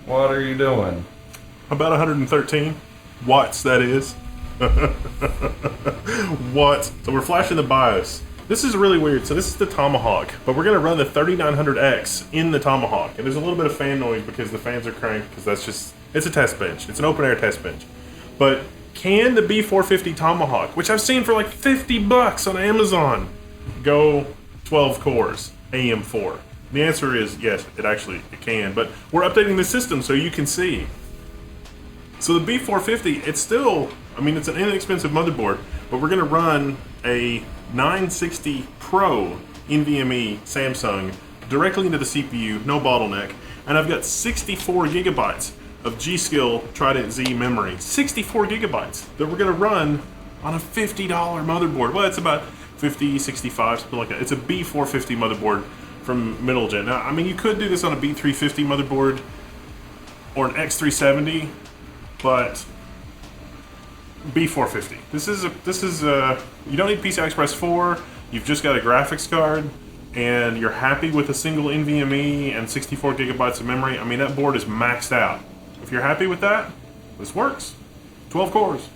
What are you doing? About 113 watts, that is. Watts. So we're flashing the BIOS. This is really weird. So this is the Tomahawk, but we're going to run the 3900X in the Tomahawk. And there's a little bit of fan noise because the fans are cranked, because that's just, it's a test bench. It's an open air test bench. But can the B450 Tomahawk, which I've seen for like $50 on Amazon, go 12 cores, AM4? The answer is yes, it can. But we're updating the system so you can see. So the B450, it's still, I mean, it's an inexpensive motherboard, but we're going to run a 960 Pro NVMe Samsung directly into the CPU, no bottleneck. And I've got 64 gigabytes of G-Skill Trident Z memory. 64 gigabytes that we're going to run on a $50 motherboard. Well, it's about 50, 65, something like that. It's a B450 motherboard from middle gen. Now, I mean, you could do this on a B350 motherboard or an X370, but B450. This is you don't need PCI Express 4. You've just got a graphics card, and you're happy with a single NVMe and 64 gigabytes of memory. I mean, that board is maxed out. If you're happy with that, this works. 12 cores.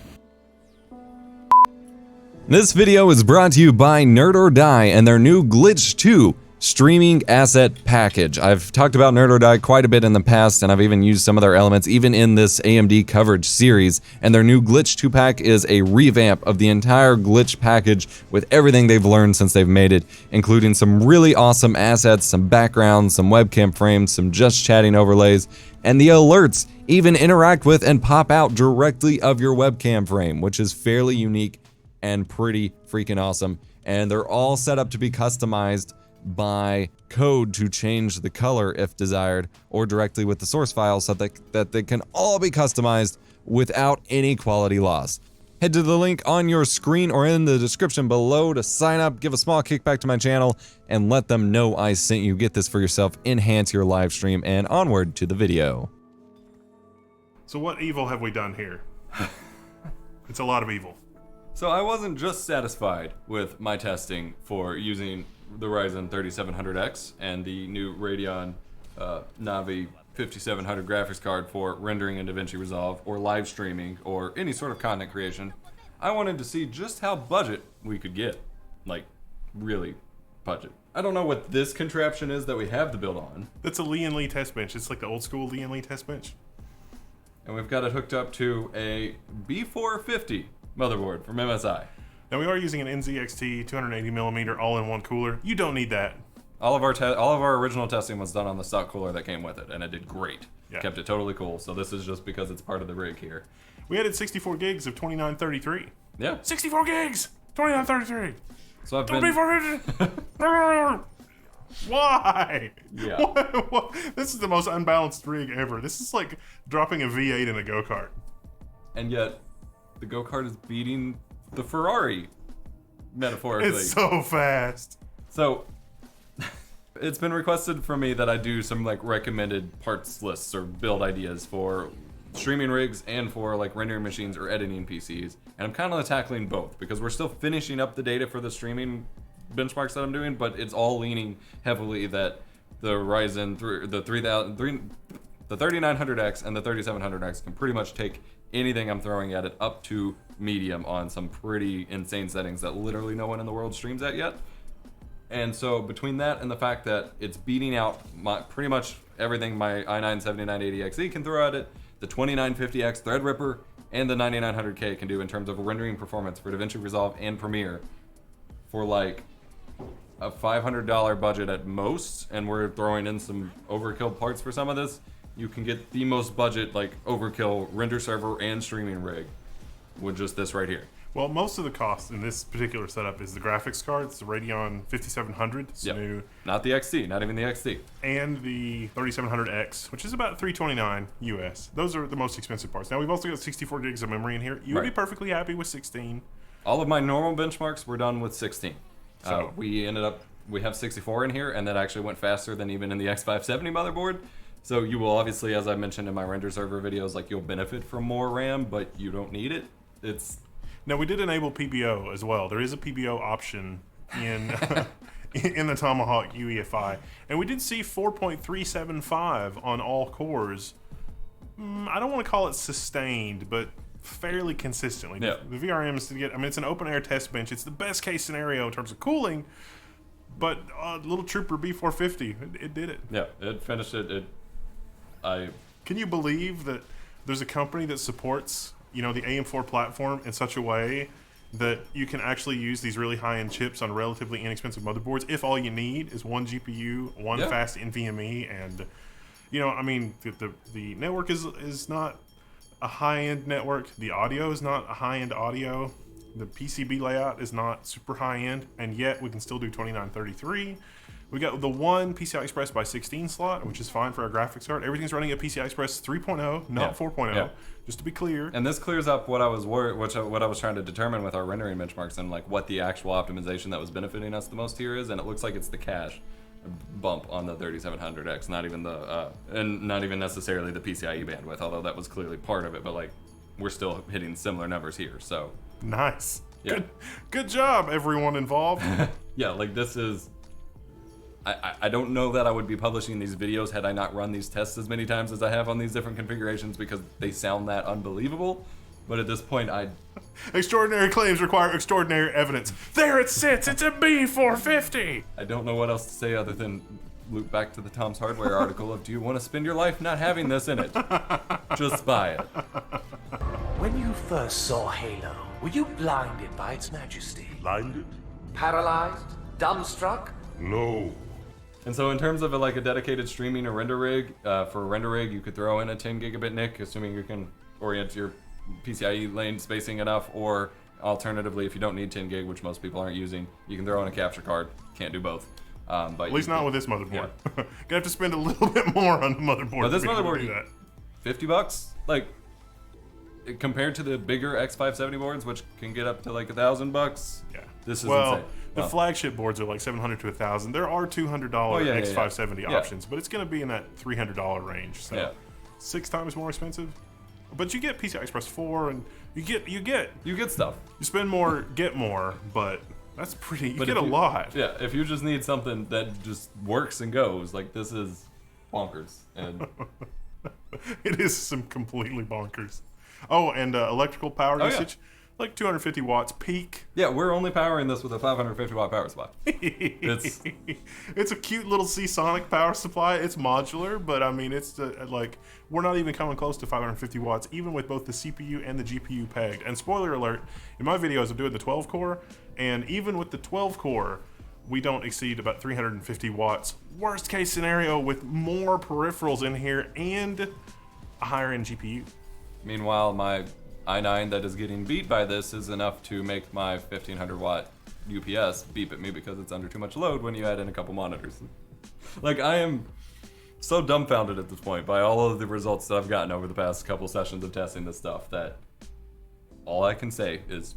This video is brought to you by Nerd or Die and their new Glitch 2 streaming asset package. I've talked about Nerd or Die quite a bit in the past, and I've even used some of their elements even in this AMD coverage series, and their new Glitch 2 pack is a revamp of the entire Glitch package with everything they've learned since they've made it, including some really awesome assets, some backgrounds, some webcam frames, some just chatting overlays, and the alerts even interact with and pop out directly of your webcam frame, which is fairly unique and pretty freaking awesome. And they're all set up to be customized by code to change the color if desired, or directly with the source file, so that they can all be customized without any quality loss. Head to the link on your screen or in the description below to sign up, give a small kickback to my channel, and let them know I sent you. Get this for yourself, enhance your live stream, and onward to the video. So what evil have we done here? It's a lot of evil. So I wasn't just satisfied with my testing for using the Ryzen 3700X and the new Radeon Navi 5700 graphics card for rendering in DaVinci Resolve or live streaming or any sort of content creation. I wanted to see just how budget we could get. Like, really budget. I don't know what this contraption is that we have to build on. That's a Lee & Lee test bench. It's like the old school Lee & Lee test bench. And we've got it hooked up to a B450 motherboard from MSI. Now we are using an NZXT 280mm all-in-one cooler. You don't need that. All of our original testing was done on the stock cooler that came with it, and it did great. Yeah. Kept it totally cool. So this is just because it's part of the rig here. We added 64 gigs of 2933. Yeah. 64 gigs! 2933! So I've Don't been... be 450! Why? Yeah. What? This is the most unbalanced rig ever. This is like dropping a V8 in a go-kart. And yet, the go-kart is beating the Ferrari, metaphorically. It's so fast. So, it's been requested for me that I do some like recommended parts lists or build ideas for streaming rigs and for like rendering machines or editing PCs. And I'm kind of tackling both because we're still finishing up the data for the streaming benchmarks that I'm doing, but it's all leaning heavily that the Ryzen, the 3900X and the 3700X can pretty much take anything I'm throwing at it up to medium on some pretty insane settings that literally no one in the world streams at yet. And so between that and the fact that it's beating out pretty much everything my i9-7980XE can throw at it, the 2950X Threadripper and the 9900K can do in terms of rendering performance for DaVinci Resolve and Premiere for like a $500 budget at most, and we're throwing in some overkill parts for some of this, you can get the most budget, like, overkill render server and streaming rig with just this right here. Well, most of the cost in this particular setup is the graphics card. It's the Radeon 5700. It's new. Not the XT, not even the XT. And the 3700X, which is about $329 US. Those are the most expensive parts. Now, we've also got 64 gigs of memory in here. You would be perfectly happy with 16. All of my normal benchmarks were done with 16. So we have 64 in here, and that actually went faster than even in the X570 motherboard. So you will obviously, as I mentioned in my render server videos, like you'll benefit from more RAM, but you don't need it. Now we did enable PBO as well. There is a PBO option in in the Tomahawk UEFI, and we did see 4.375 on all cores I don't want to call it sustained, but fairly consistently. Yeah. The VRMs to get, I mean, it's an open air test bench. It's the best case scenario in terms of cooling, but little Trooper B450, it did it. Yeah, it finished it. Can you believe that there's a company that supports, the AM4 platform in such a way that you can actually use these really high-end chips on relatively inexpensive motherboards if all you need is one GPU, one fast NVMe, and the network is not a high-end network. The audio is not a high-end audio. The PCB layout is not super high-end, and yet we can still do 2933. We got the one PCI Express by 16 slot, which is fine for our graphics card. Everything's running at PCI Express 3.0, not 4.0. Just to be clear. And this clears up what I was what I was trying to determine with our rendering benchmarks and like what the actual optimization that was benefiting us the most here is, and it looks like it's the cache bump on the 3700X, not even the and not even necessarily the PCIe bandwidth, although that was clearly part of it. But like, we're still hitting similar numbers here. So nice. Yeah. Good job, everyone involved. Yeah, like this is. I don't know that I would be publishing these videos had I not run these tests as many times as I have on these different configurations because they sound that unbelievable. But at this point, Extraordinary claims require extraordinary evidence. There it sits. It's a B450. I don't know what else to say other than loop back to the Tom's Hardware article of, do you want to spend your life not having this in it? Just buy it. When you first saw Halo, were you blinded by its majesty? Blinded? Paralyzed? Dumbstruck? No. And so in terms of a dedicated streaming or render rig, for a render rig, you could throw in a 10 gigabit NIC, assuming you can orient your PCIe lane spacing enough, or alternatively, if you don't need 10 gig, which most people aren't using, you can throw in a capture card. Can't do both. But at least not with this motherboard. Yeah. Gonna have to spend a little bit more on the motherboard. But this motherboard, do that. $50, like compared to the bigger X570 boards, which can get up to like $1,000. Yeah, this is insane. The Well, flagship boards are like $700 to $1,000. There are $200 X570 options, but it's going to be in that $300 range. So 6 times more expensive. But you get PCI Express 4, and you get stuff. You spend more, get more, but that's pretty. You get a lot. Yeah, if you just need something that just works and goes, like this is bonkers, and it is some completely bonkers. Oh, and electrical power usage, like 250 watts peak. Yeah, we're only powering this with a 550 watt power supply. It's a cute little Seasonic power supply. It's modular, but I mean, it's like we're not even coming close to 550 watts, even with both the CPU and the GPU pegged. And spoiler alert, in my videos I'm doing the 12 core, and even with the 12 core, we don't exceed about 350 watts. Worst case scenario with more peripherals in here and a higher end GPU. Meanwhile, my i9 that is getting beat by this is enough to make my 1500 watt UPS beep at me because it's under too much load when you add in a couple monitors. Like, I am so dumbfounded at this point by all of the results that I've gotten over the past couple sessions of testing this stuff that all I can say is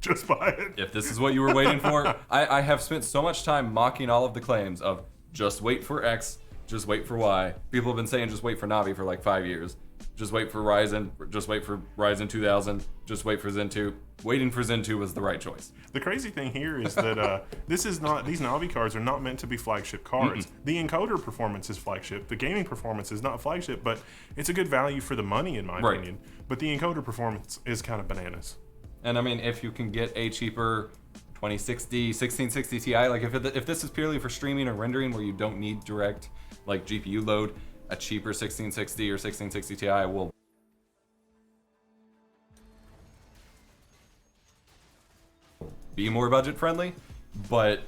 just buy it. If this is what you were waiting for, I have spent so much time mocking all of the claims of just wait for X, just wait for Y. People have been saying just wait for Navi for like 5 years. Just wait for Ryzen, just wait for Ryzen 2000, just wait for Zen 2. Waiting for Zen 2 was the right choice. The crazy thing here is that these Navi cards are not meant to be flagship cards. The encoder performance is flagship, the gaming performance is not flagship, but it's a good value for the money in my opinion. But the encoder performance is kind of bananas. And I mean, if you can get a cheaper 2060, 1660 Ti, like if this is purely for streaming or rendering where you don't need direct like GPU load, a cheaper 1660 or 1660 Ti will be more budget friendly. But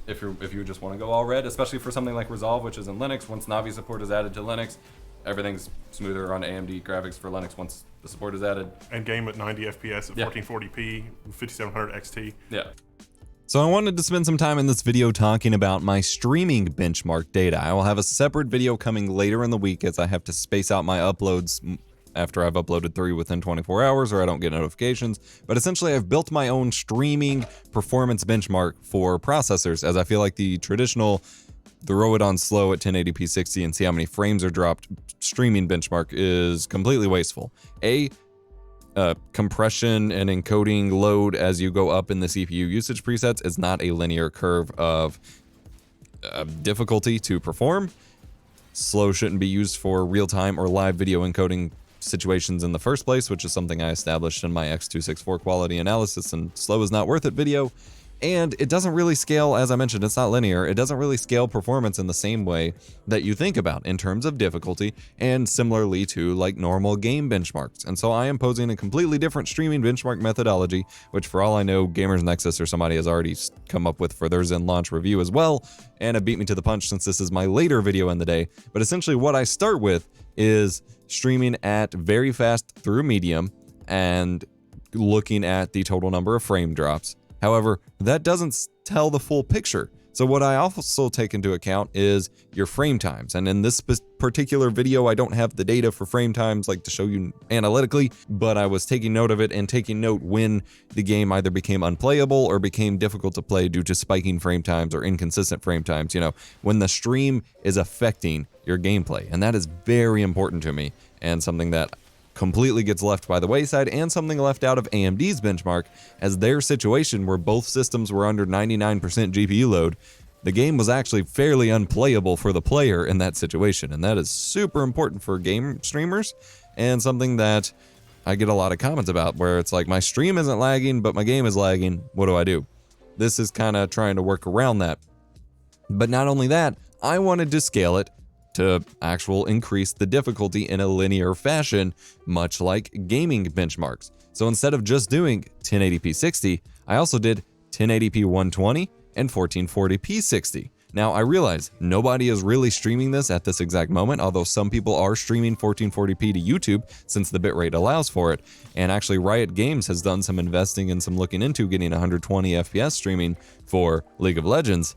if you just want to go all red, especially for something like Resolve, which is in Linux, once Navi support is added to Linux, everything's smoother on AMD graphics for Linux once the support is added. And game at 90 FPS at 1440p, 5700 XT. Yeah. So I wanted to spend some time in this video talking about my streaming benchmark data. I will have a separate video coming later in the week as I have to space out my uploads after I've uploaded 3 within 24 hours or I don't get notifications. But essentially I've built my own streaming performance benchmark for processors, as I feel like the traditional throw it on slow at 1080p 60 and see how many frames are dropped streaming benchmark is completely wasteful. Compression and encoding load as you go up in the CPU usage presets is not a linear curve of difficulty to perform. slow shouldn't be used for real-time or live video encoding situations in the first place, which is something I established in my X264 quality analysis, and slow is not worth it video. And it doesn't really scale, as I mentioned, it's not linear. It doesn't really scale performance in the same way that you think about in terms of difficulty, and similarly to like normal game benchmarks. And so I am posing a completely different streaming benchmark methodology, which for all I know, Gamers Nexus or somebody has already come up with for their Zen launch review as well, and have beat me to the punch since this is my later video in the day. But essentially what I start with is streaming at very fast through medium and looking at the total number of frame drops. However, that doesn't tell the full picture. So what I also take into account is your frame times. And in this particular video, I don't have the data for frame times like to show you analytically, but I was taking note of it and taking note when the game either became unplayable or became difficult to play due to spiking frame times or inconsistent frame times, you know, when the stream is affecting your gameplay. And that is very important to me, and something that completely gets left by the wayside, and something left out of AMD's benchmark, as their situation where both systems were under 99% GPU load, the game was actually fairly unplayable for the player in that situation. And that is super important for game streamers, and something that I get a lot of comments about, where it's like, my stream isn't lagging, but my game is lagging. What do I do? This is kind of trying to work around that. But not only that, I wanted to scale it to increase the difficulty in a linear fashion, much like gaming benchmarks. So instead of just doing 1080p 60, I also did 1080p 120 and 1440p 60. Now I realize nobody is really streaming this at this exact moment, although some people are streaming 1440p to YouTube since the bitrate allows for it. And actually Riot Games has done some investing and some looking into getting 120 FPS streaming for League of Legends.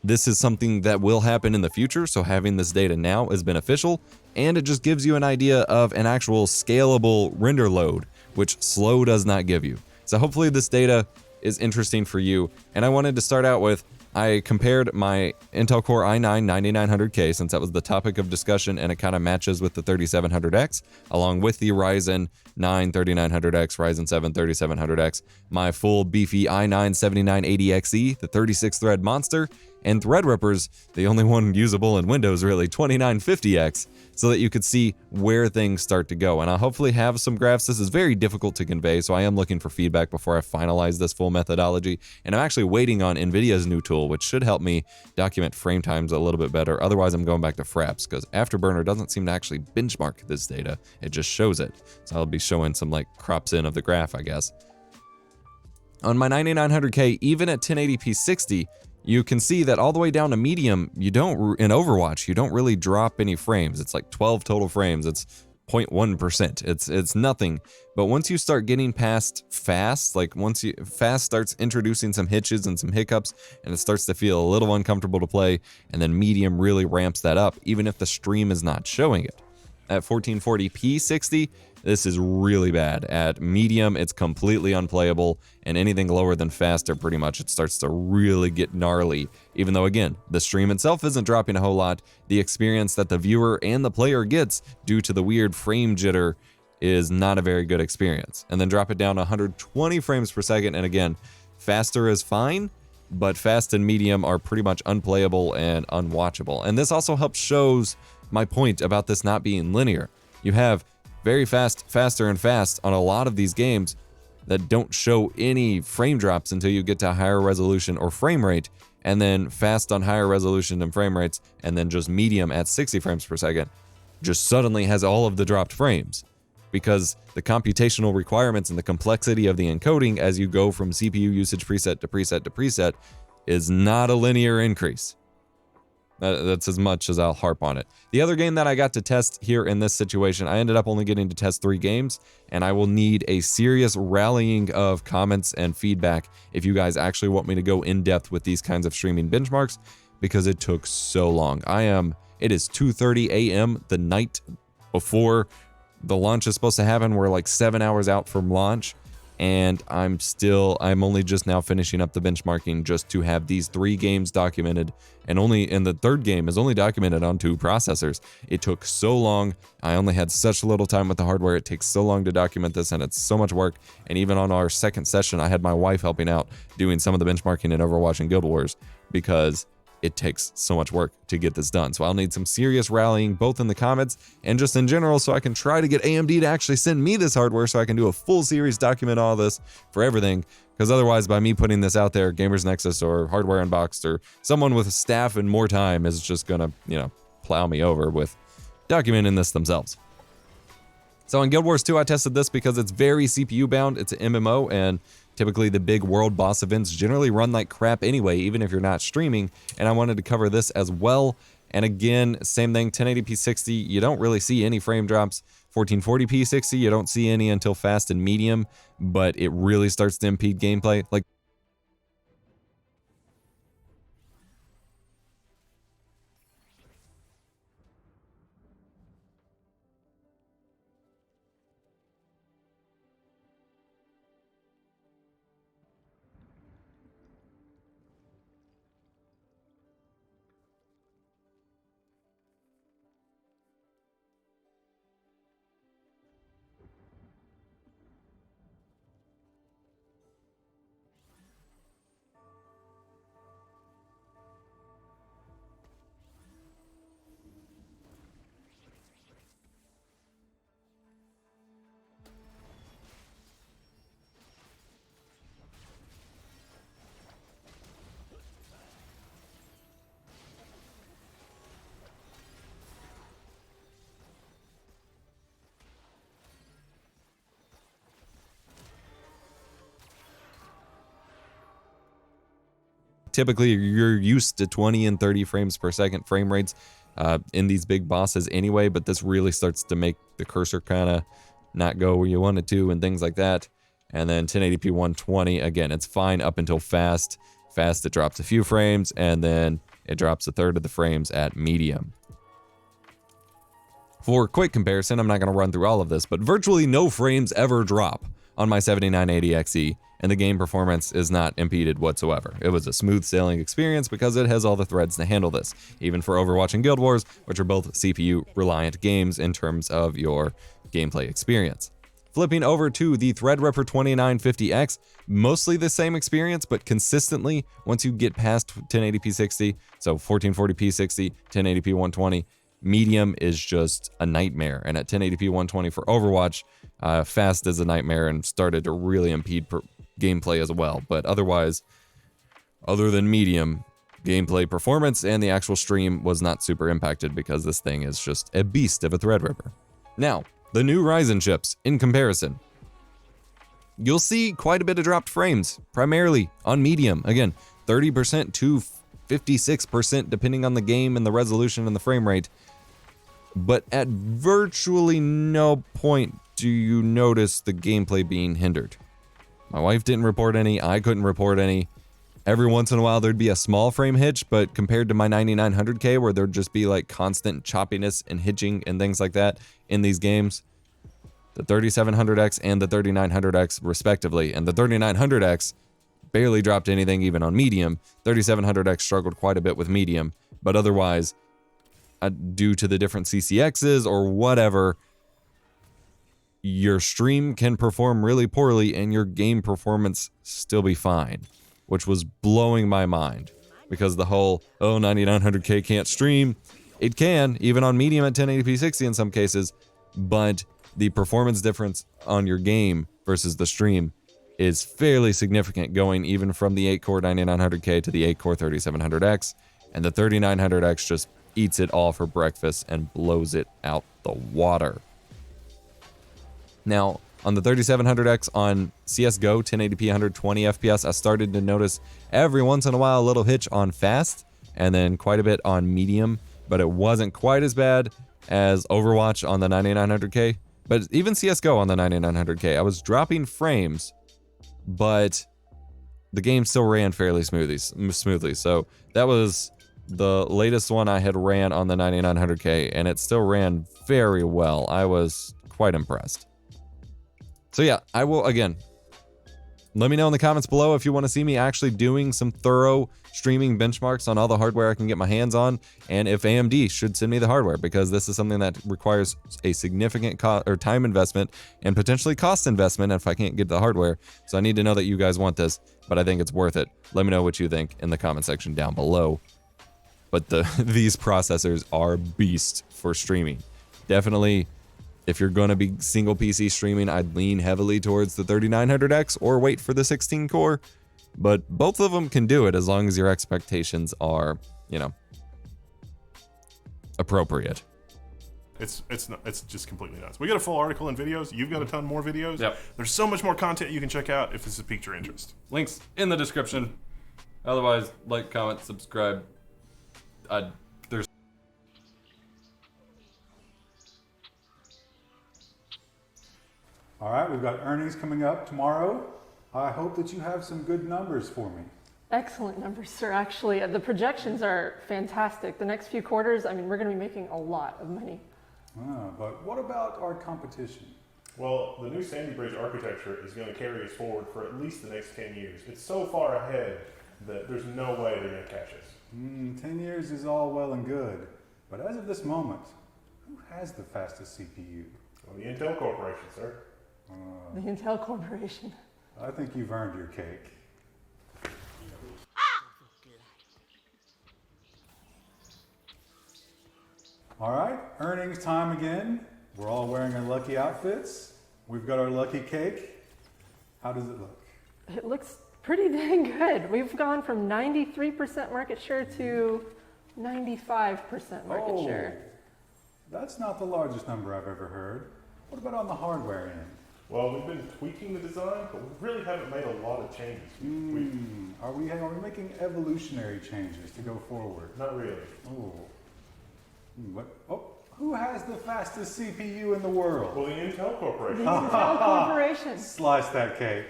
This is something that will happen in the future, so having this data now is beneficial, and it just gives you an idea of an actual scalable render load, which slow does not give you. So hopefully this data is interesting for you, and I wanted to start out with, I compared my Intel Core i9-9900K, since that was the topic of discussion and it kind of matches with the 3700X, along with the Ryzen 9 3900X, Ryzen 7 3700X, my full beefy i9-7980XE, the 36-thread monster, and Threadripper's, the only one usable in Windows really, 2950X, so that you could see where things start to go. And I'll hopefully have some graphs. This is very difficult to convey, so I am looking for feedback before I finalize this full methodology. And I'm actually waiting on NVIDIA's new tool, which should help me document frame times a little bit better. Otherwise, I'm going back to Fraps, because Afterburner doesn't seem to actually benchmark this data. It just shows it. So I'll be showing some like crops in of the graph, I guess. On my 9900K, even at 1080p 60, you can see that all the way down to medium, in Overwatch, you don't really drop any frames. It's like 12 total frames. It's 0.1%. It's nothing. But once you start getting past fast, like fast starts introducing some hitches and some hiccups, and it starts to feel a little uncomfortable to play, and then medium really ramps that up, even if the stream is not showing it. At 1440p 60, this is really bad. At medium, it's completely unplayable, and anything lower than faster, pretty much, it starts to really get gnarly. Even though, again, the stream itself isn't dropping a whole lot, the experience that the viewer and the player gets due to the weird frame jitter is not a very good experience. And then drop it down to 120 frames per second, and again, faster is fine, but fast and medium are pretty much unplayable and unwatchable. And this also helps shows my point about this not being linear. You have very fast, faster, and fast on a lot of these games that don't show any frame drops until you get to higher resolution or frame rate, and then fast on higher resolution and frame rates, and then just medium at 60 frames per second just suddenly has all of the dropped frames, because the computational requirements and the complexity of the encoding as you go from CPU usage preset to preset to preset is not a linear increase. That's as much as I'll harp on it. The other game that I got to test here in this situation, I ended up only getting to test 3 games, and I will need a serious rallying of comments and feedback if you guys actually want me to go in depth with these kinds of streaming benchmarks, because it took so long. It is 2:30 a.m. the night before the launch is supposed to happen. We're like 7 hours out from launch, and I'm only just now finishing up the benchmarking just to have these 3 games documented, and the third game is only documented on 2 processors. It took so long. I only had such little time with the hardware. It takes so long to document this, and it's so much work. And even on our second session, I had my wife helping out doing some of the benchmarking in Overwatch and Guild Wars, because it takes so much work to get this done. So I'll need some serious rallying both in the comments and just in general, so I can try to get AMD to actually send me this hardware so I can do a full series, document all this for everything. Because otherwise, by me putting this out there, Gamers Nexus or Hardware Unboxed or someone with staff and more time is just gonna, you know, plow me over with documenting this themselves. So in Guild Wars 2, I tested this because it's very CPU bound. It's an MMO, and typically the big world boss events generally run like crap anyway, even if you're not streaming, and I wanted to cover this as well. And again, same thing, 1080p 60, you don't really see any frame drops. 1440p 60, you don't see any until fast and medium, but it really starts to impede gameplay. Like, typically you're used to 20 and 30 frames per second frame rates in these big bosses anyway, but this really starts to make the cursor kind of not go where you want it to and things like that. And then 1080p 120, again, it's fine up until fast. Fast, it drops a few frames, and then it drops a third of the frames at medium. For quick comparison, I'm not going to run through all of this, but virtually no frames ever drop on my 7990 XE, and the game performance is not impeded whatsoever. It was a smooth sailing experience because it has all the threads to handle this, even for Overwatch and Guild Wars, which are both CPU-reliant games in terms of your gameplay experience. Flipping over to the Threadripper 2950X, mostly the same experience, but consistently, once you get past 1080p 60, so 1440p 60, 1080p 120, medium is just a nightmare. And at 1080p 120 for Overwatch, fast is a nightmare and started to really impede gameplay as well. But otherwise, other than medium, gameplay performance and the actual stream was not super impacted because this thing is just a beast of a Threadripper. Now, the new Ryzen chips, in comparison, you'll see quite a bit of dropped frames, primarily on medium. Again, 30% to 56% depending on the game and the resolution and the frame rate. But at virtually no point do you notice the gameplay being hindered. My wife didn't report any, I couldn't report any. Every once in a while there'd be a small frame hitch, but compared to my 9900K where there'd just be like constant choppiness and hitching and things like that in these games, the 3700X and the 3900X respectively, and the 3900X barely dropped anything even on medium. 3700X struggled quite a bit with medium, but otherwise, due to the different CCXs or whatever, your stream can perform really poorly and your game performance still be fine, which was blowing my mind because the whole, oh, 9900K can't stream. It can, even on medium at 1080p 60 in some cases, but the performance difference on your game versus the stream is fairly significant, going even from the 8-core 9900K to the 8-core 3700X, and the 3900X just eats it all for breakfast and blows it out the water. Now, on the 3700X on CSGO 1080p 120 FPS, I started to notice every once in a while a little hitch on fast, and then quite a bit on medium, but it wasn't quite as bad as Overwatch on the 9900K. But even CSGO on the 9900K, I was dropping frames, but the game still ran fairly smoothly. So that was the latest one I had ran on the 9900K, and it still ran very well. I was quite impressed. So yeah, I will, again, let me know in the comments below if you want to see me actually doing some thorough streaming benchmarks on all the hardware I can get my hands on, and if AMD should send me the hardware, because this is something that requires a significant time investment and potentially cost investment if I can't get the hardware. So I need to know that you guys want this, but I think it's worth it. Let me know what you think in the comment section down below. but these processors are beast for streaming. Definitely, if you're going to be single PC streaming, I'd lean heavily towards the 3900X or wait for the 16 core. But both of them can do it as long as your expectations are, you know, appropriate. It's just completely nuts. We got a full article and videos. You've got a ton more videos. Yep. There's so much more content you can check out if this has piqued your interest. Links in the description. Otherwise, like, comment, subscribe. There's All right, we've got earnings coming up tomorrow. I hope that you have some good numbers for me. Excellent numbers, sir. Actually, the projections are fantastic. The next few quarters, I mean, we're going to be making a lot of money. But what about our competition? Well, the new Sandy Bridge architecture is going to carry us forward for at least the next 10 years. It's so far ahead that there's no way they're going to catch us. 10 years is all well and good, but as of this moment, who has the fastest CPU? Well, the Intel Corporation, sir. The Intel Corporation. I think you've earned your cake. All right, earnings time again. We're all wearing our lucky outfits. We've got our lucky cake. How does it look? It looks pretty dang good. We've gone from 93% market share to 95% market share. That's not the largest number I've ever heard. What about on the hardware end? Well, we've been tweaking the design, but we really haven't made a lot of changes. Are we making evolutionary changes to go forward? Not really. Who has the fastest CPU in the world? Well, the Intel Corporation. The Intel Corporation. Slice that cake.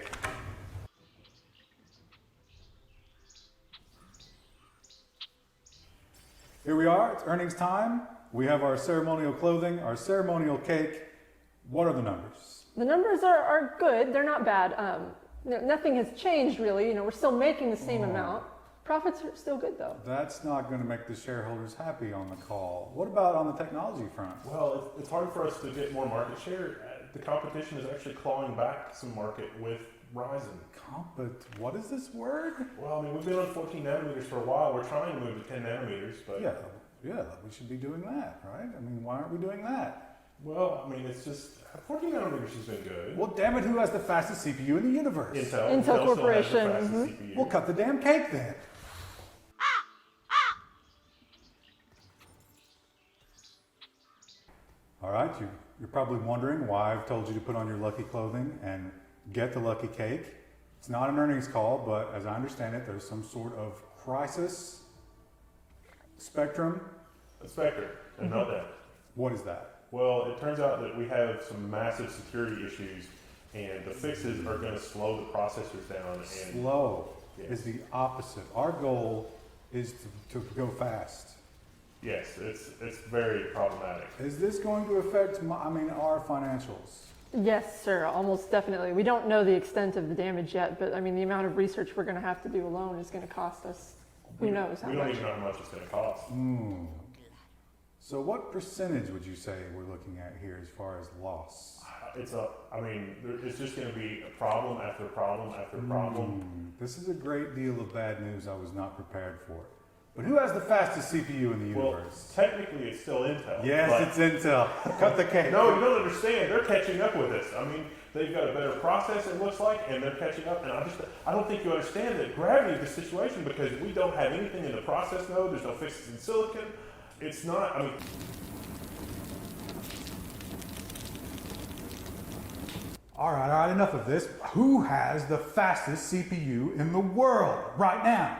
Here we are, it's earnings time. We have our ceremonial clothing, our ceremonial cake. What are the numbers? The numbers are good. They're not bad. Nothing has changed really. You know, we're still making the same amount. Profits are still good though. That's not going to make the shareholders happy on the call. What about on the technology front? Well, it's hard for us to get more market share. The competition is actually clawing back some market with Ryzen. But what is this word? Well, I mean, we've been on 14 nanometers for a while. We're trying to move to 10 nanometers, but... Yeah, we should be doing that, right? I mean, why aren't we doing that? Well, I mean, it's just... 14 nanometers has been good. Well, damn it, who has the fastest CPU in the universe? Intel Corporation. CPU. We'll cut the damn cake then. All right, you're probably wondering why I've told you to put on your lucky clothing and get the lucky cake. It's not an earnings call, but as I understand it, there's some sort of crisis spectrum. A Spectre, and not that. What is that? Well, it turns out that we have some massive security issues, and the fixes are going to slow the processors down. And Slow is the opposite. Our goal is to go fast. yes, it's very problematic. Is this going to affect our financials? Yes, sir, almost definitely. We don't know the extent of the damage yet, but I mean, the amount of research we're going to have to do alone is going to cost us, who knows how We don't much. even know how much it's going to cost. So what percentage would you say we're looking at here as far as loss? It's just going to be a problem after problem after problem. This is a great deal of bad news I was not prepared for. But who has the fastest CPU in the Well, universe? technically it's still Intel. Yes, but- it's Intel. Cut the cake. No, you don't understand. They're catching up with us. I mean, they've got a better process, it looks like, and they're catching up. And I don't think you understand the gravity of the situation because we don't have anything in the process node. There's no fixes in silicon. It's not, All right, enough of this. Who has the fastest CPU in the world right now?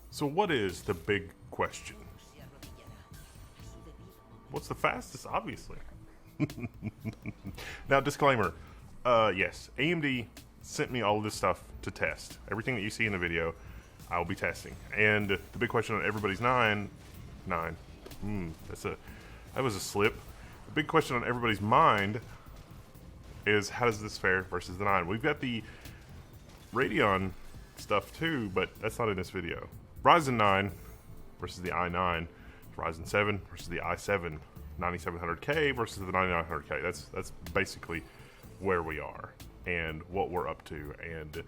So what is the big question? What's the fastest? Obviously. Now, disclaimer. Yes, AMD sent me all of this stuff to test. Everything that you see in the video, I will be testing. And the big question on everybody's that was a slip. The big question on everybody's mind is how does this fare versus the 9? We've got the Radeon stuff too, but that's not in this video. Ryzen 9 versus the i9, Ryzen 7 versus the i7 9700K versus the 9900K. That's basically where we are and what we're up to and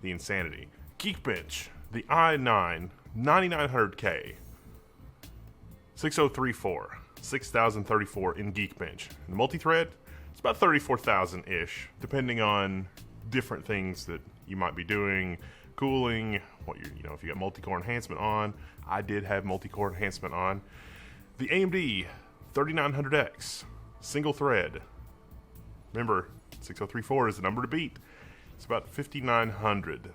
the insanity. Geekbench, the i9 9900K, 6034, 6034 in Geekbench. And the multi-thread, it's about 34,000-ish, depending on different things that you might be doing, cooling, what you know, if you got multi-core enhancement on. I did have multi-core enhancement on. The AMD 3900X, single thread. Remember, 6034 is the number to beat. It's about 5,900.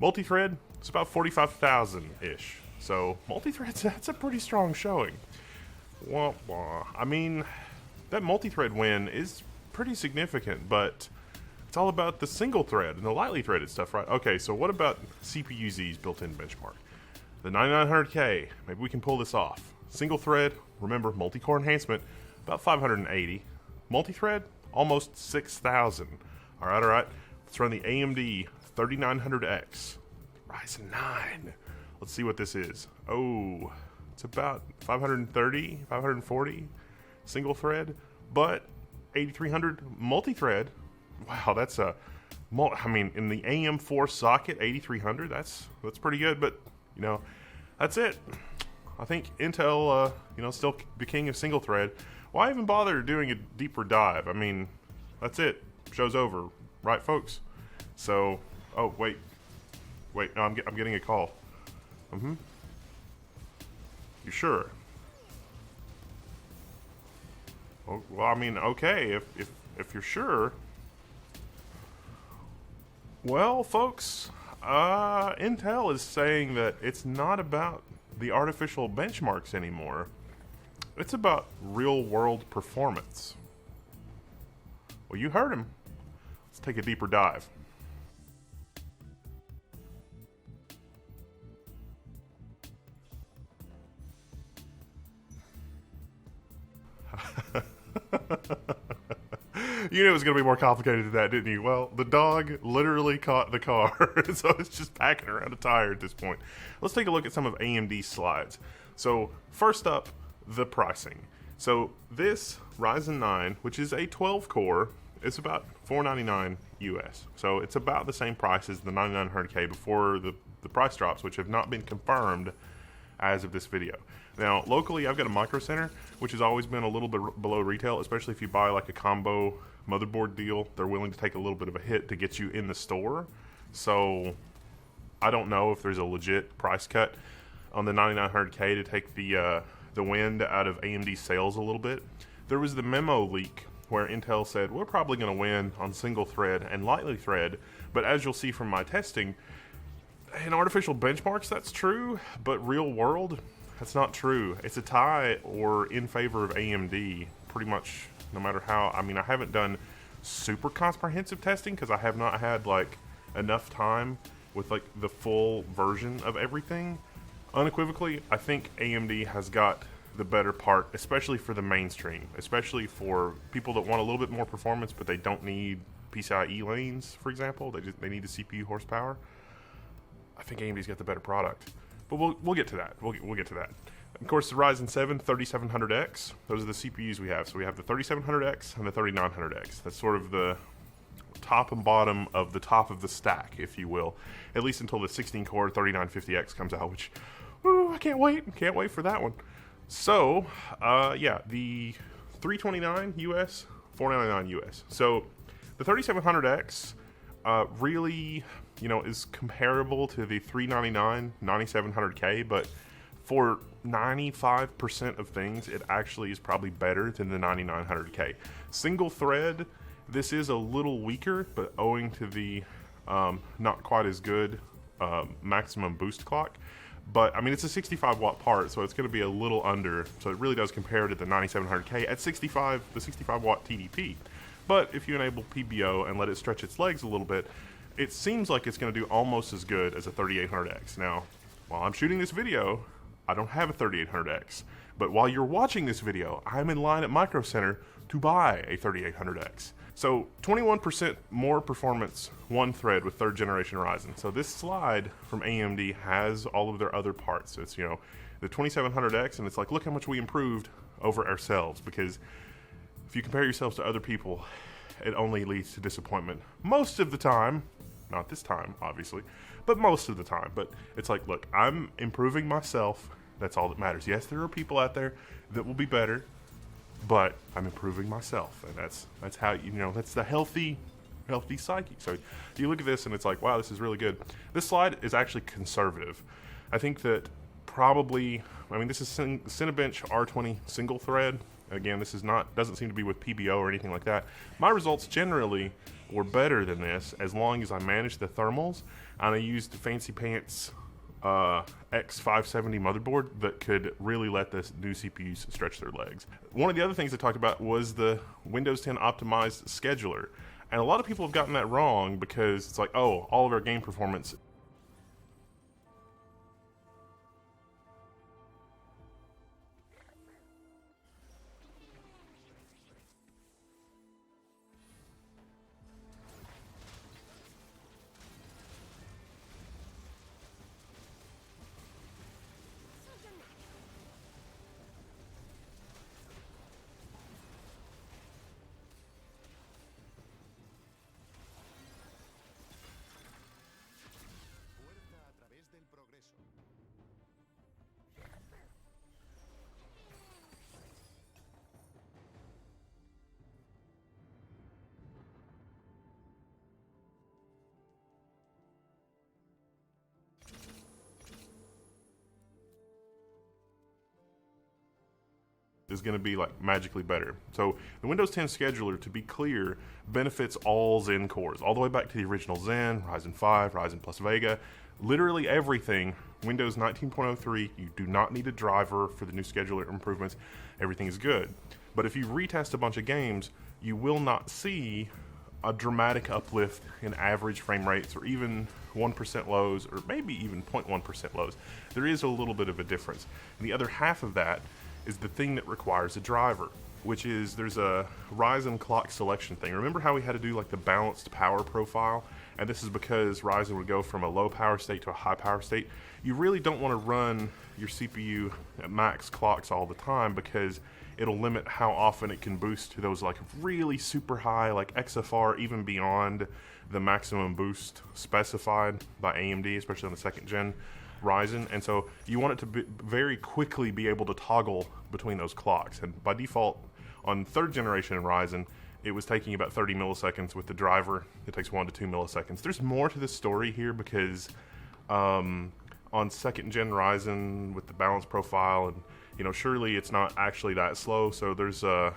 Multi-thread, it's about 45,000-ish. So multi-thread, that's a pretty strong showing. Wah, wah. I mean, that multi-thread win is pretty significant, but it's all about the single thread and the lightly threaded stuff, right? Okay, so what about CPU-Z's built-in benchmark? The 9900K, maybe we can pull this off. Single thread, remember, multi-core enhancement, about 580. Multi-thread, almost 6,000. All right. Let's run the AMD 3900X, Ryzen 9. Let's see what this is. Oh, it's about 530, 540 single thread, but 8300 multi-thread. Wow, that's a, I mean, in the AM4 socket, 8300, that's pretty good, but, you know, that's it. I think Intel, you know, still the king of single thread. Why even bother doing a deeper dive? I mean, that's it. Show's over, right, folks? So, oh, wait, no, I'm getting a call. You sure? Oh, well, I mean, okay, if you're sure. Well, folks, Intel is saying that it's not about the artificial benchmarks anymore. It's about real-world performance. Well, you heard him. Let's take a deeper dive. You knew it was going to be more complicated than that, didn't you? Well, the dog literally caught the car, so it's just packing around a tire at this point. Let's take a look at some of AMD's slides. So, first up, the pricing. So, this Ryzen 9, which is a 12-core, is about $499 US. So, it's about the same price as the 9900K before the price drops, which have not been confirmed as of this video. Now, locally, I've got a Micro Center, which has always been a little bit below retail, especially if you buy like a combo motherboard deal. They're willing to take a little bit of a hit to get you in the store. So, I don't know if there's a legit price cut on the 9900K to take the wind out of AMD sales a little bit. There was the memo leak where Intel said, we're probably going to win on single thread and lightly thread, but as you'll see from my testing, in artificial benchmarks, that's true, but real world, that's not true. It's a tie or in favor of AMD, pretty much no matter how. I mean, I haven't done super comprehensive testing because I have not had like enough time with like the full version of everything. Unequivocally, I think AMD has got the better part, especially for the mainstream, especially for people that want a little bit more performance, but they don't need PCIe lanes, for example. They need the CPU horsepower. I think AMD's got the better product, but we'll get to that. We'll get to that. Of course, the Ryzen 7 3700X. Those are the CPUs we have. So we have the 3700X and the 3900X. That's sort of the top and bottom of the top of the stack, if you will, at least until the 16-core 3950X comes out, which, ooh, I can't wait. Can't wait for that one. So, yeah, the 329 US, 499 US. So the 3700X really, you know, is comparable to the 399 9700K, but for 95% of things, it actually is probably better than the 9900K. Single thread, this is a little weaker, but owing to the not quite as good maximum boost clock. But, I mean, it's a 65 watt part, so it's going to be a little under. So it really does compare to the 9700K at 65, the 65 watt TDP. But if you enable PBO and let it stretch its legs a little bit, it seems like it's going to do almost as good as a 3800X. Now, while I'm shooting this video, I don't have a 3800X. But while you're watching this video, I'm in line at Micro Center to buy a 3800X. So 21% more performance, one thread with 3rd generation Ryzen. So this slide from AMD has all of their other parts. So it's, you know, the 2700X, and it's like, look how much we improved over ourselves, because if you compare yourselves to other people, it only leads to disappointment. Most of the time, not this time, obviously, but most of the time. But it's like, look, I'm improving myself. That's all that matters. Yes, there are people out there that will be better, but I'm improving myself, and that's how, you know, that's the healthy psyche. So you look at this and it's like, wow, this is really good. This slide is actually conservative. I think that probably, I mean, this is Cinebench R20 single thread. Again, this is not, doesn't seem to be with PBO or anything like that. My results generally were better than this as long as I managed the thermals, and I used Fancy Pants X570 motherboard that could really let this new CPUs stretch their legs. One of the other things I talked about was the Windows 10 optimized scheduler. And a lot of people have gotten that wrong because it's like, oh, all of our game performance is going to be like magically better. So the Windows 10 scheduler, to be clear, benefits all Zen cores, all the way back to the original Zen, Ryzen 5, Ryzen plus Vega, literally everything. Windows 19.03, you do not need a driver for the new scheduler improvements. Everything is good. But if you retest a bunch of games, you will not see a dramatic uplift in average frame rates, or even 1% lows, or maybe even 0.1% lows. There is a little bit of a difference. And the other half of that is the thing that requires a driver, which is there's a Ryzen clock selection thing. Remember how we had to do like the balanced power profile? And this is because Ryzen would go from a low power state to a high power state. You really don't want to run your CPU at max clocks all the time, because it'll limit how often it can boost to those like really super high, like XFR, even beyond the maximum boost specified by AMD, especially on the 2nd gen Ryzen. And so you want it to very quickly be able to toggle between those clocks. And by default, on 3rd generation Ryzen, it was taking about 30 milliseconds. With the driver, it takes 1 to 2 milliseconds. There's more to this story here, because on 2nd gen Ryzen with the balance profile, and you know, surely it's not actually that slow. So there's a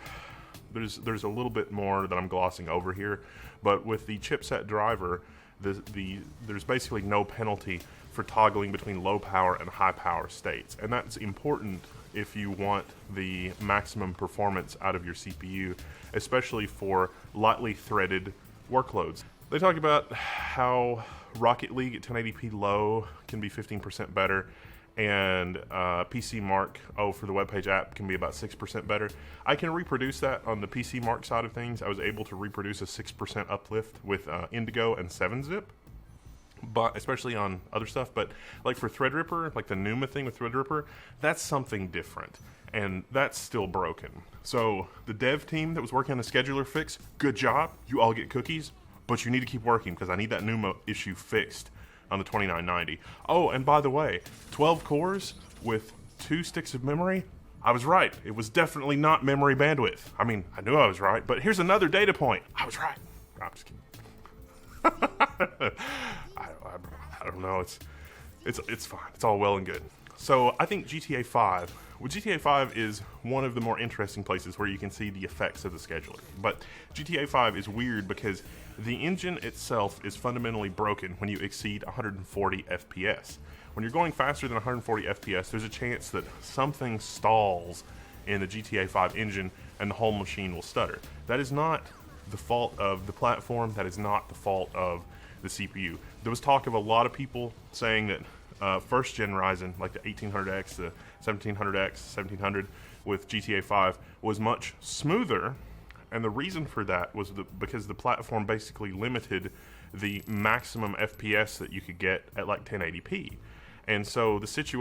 little bit more that I'm glossing over here. But with the chipset driver, there's basically no penalty for toggling between low power and high power states. And that's important if you want the maximum performance out of your CPU, especially for lightly threaded workloads. They talk about how Rocket League at 1080p low can be 15% better, and PC Mark, for the webpage app, can be about 6% better. I can reproduce that on the PC Mark side of things. I was able to reproduce a 6% uplift with Indigo and 7-zip, but especially on other stuff. But like for Threadripper, like the Numa thing with Threadripper, that's something different, and that's still broken. So the dev team that was working on the scheduler fix, good job. You all get cookies, but you need to keep working, because I need that Numa issue fixed on the 2990. Oh, and by the way, 12 cores with 2 sticks of memory, I was right. It was definitely not memory bandwidth. I mean, I knew I was right, but here's another data point. I was right. No, I'm just kidding. I don't know. It's fine. It's all well and good. So I think GTA 5. Well, GTA 5 is one of the more interesting places where you can see the effects of the scheduler. But GTA 5 is weird because the engine itself is fundamentally broken when you exceed 140 FPS. When you're going faster than 140 FPS, there's a chance that something stalls in the GTA 5 engine and the whole machine will stutter. That is not the fault of the platform. That is not the fault of the CPU. There was talk of a lot of people saying that 1st gen Ryzen, like the 1800X, the 1700X, 1700 with GTA 5 was much smoother, And the reason for that was because the platform basically limited the maximum FPS that you could get at like 1080p. And so the situation